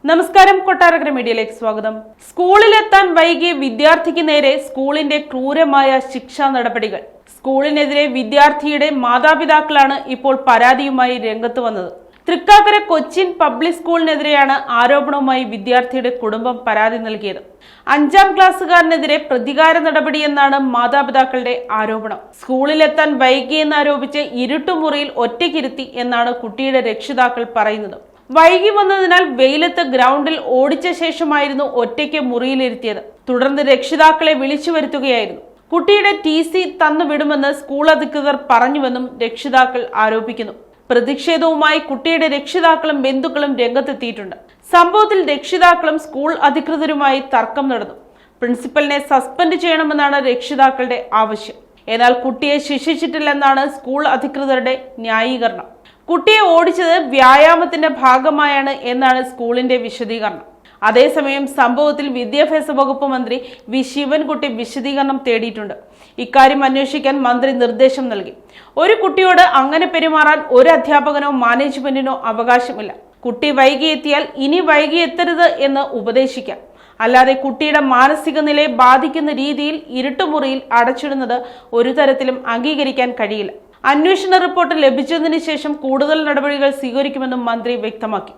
നമസ്കാരം, കൊട്ടാരക്കര മീഡിയയിലേക്ക് സ്വാഗതം. സ്കൂളിലെത്താൻ വൈകിയ വിദ്യാർത്ഥിക്ക് നേരെ സ്കൂളിന്റെ ക്രൂരമായ ശിക്ഷാ നടപടികൾ. സ്കൂളിനെതിരെ വിദ്യാർത്ഥിയുടെ മാതാപിതാക്കളാണ് ഇപ്പോൾ പരാതിയുമായി രംഗത്ത് വന്നത്. തൃക്കാക്കര കൊച്ചിൻ പബ്ലിക് സ്കൂളിനെതിരെയാണ് ആരോപണവുമായി വിദ്യാർത്ഥിയുടെ കുടുംബം പരാതി നൽകിയത്. 5ാം ക്ലാസ്സുകാരനെതിരെ പ്രതികാര നടപടിയെന്നാണ് മാതാപിതാക്കളുടെ ആരോപണം. സ്കൂളിലെത്താൻ വൈകിയെന്നാരോപിച്ച് ഇരുട്ടുമുറിയിൽ ഒറ്റയ്ക്കിരുത്തി എന്നാണ് കുട്ടിയുടെ രക്ഷിതാക്കൾ പറയുന്നത്. വൈകി വന്നതിനാൽ വെയിലത്ത് ഗ്രൗണ്ടിൽ ഓടിച്ച ശേഷമായിരുന്നു ഒറ്റയ്ക്ക് മുറിയിലിരുത്തിയത്. തുടർന്ന് രക്ഷിതാക്കളെ വിളിച്ചു വരുത്തുകയായിരുന്നു. കുട്ടിയുടെ TC തന്നുവിടുമെന്ന് സ്കൂൾ അധികൃതർ പറഞ്ഞുവെന്നും രക്ഷിതാക്കൾ ആരോപിക്കുന്നു. പ്രതിഷേധവുമായി കുട്ടിയുടെ രക്ഷിതാക്കളും ബന്ധുക്കളും രംഗത്തെത്തിയിട്ടുണ്ട്. സംഭവത്തിൽ രക്ഷിതാക്കളും സ്കൂൾ അധികൃതരുമായി തർക്കം നടന്നു. പ്രിൻസിപ്പലിനെ സസ്പെൻഡ് ചെയ്യണമെന്നാണ് രക്ഷിതാക്കളുടെ ആവശ്യം. എന്നാൽ കുട്ടിയെ ശിക്ഷിച്ചിട്ടില്ലെന്നാണ് സ്കൂൾ അധികൃതരുടെ ന്യായീകരണം. കുട്ടിയെ ഓടിച്ചത് വ്യായാമത്തിന്റെ ഭാഗമായാണ് എന്നാണ് സ്കൂളിന്റെ വിശദീകരണം. അതേസമയം സംഭവത്തിൽ വിദ്യാഭ്യാസ വകുപ്പ് മന്ത്രി വി ശിവൻകുട്ടി വിശദീകരണം തേടിയിട്ടുണ്ട്. ഇക്കാര്യം അന്വേഷിക്കാൻ മന്ത്രി നിർദ്ദേശം നൽകി. ഒരു കുട്ടിയോട് അങ്ങനെ പെരുമാറാൻ ഒരു അധ്യാപകനോ മാനേജ്മെന്റിനോ അവകാശമില്ല. കുട്ടി വൈകിയെത്തിയാൽ ഇനി വൈകിയെത്തരുത് എന്ന് ഉപദേശിക്കാം. അല്ലാതെ കുട്ടിയുടെ മാനസിക നിലയെ ബാധിക്കുന്ന രീതിയിൽ ഇരുട്ടുമുറിയിൽ അടച്ചിടുന്നത് ഒരു തരത്തിലും അംഗീകരിക്കാൻ കഴിയില്ല. അന്വേഷണ റിപ്പോർട്ട് ലഭിച്ചതിന് ശേഷം കൂടുതൽ നടപടികൾ സ്വീകരിക്കുമെന്നും മന്ത്രി വ്യക്തമാക്കി.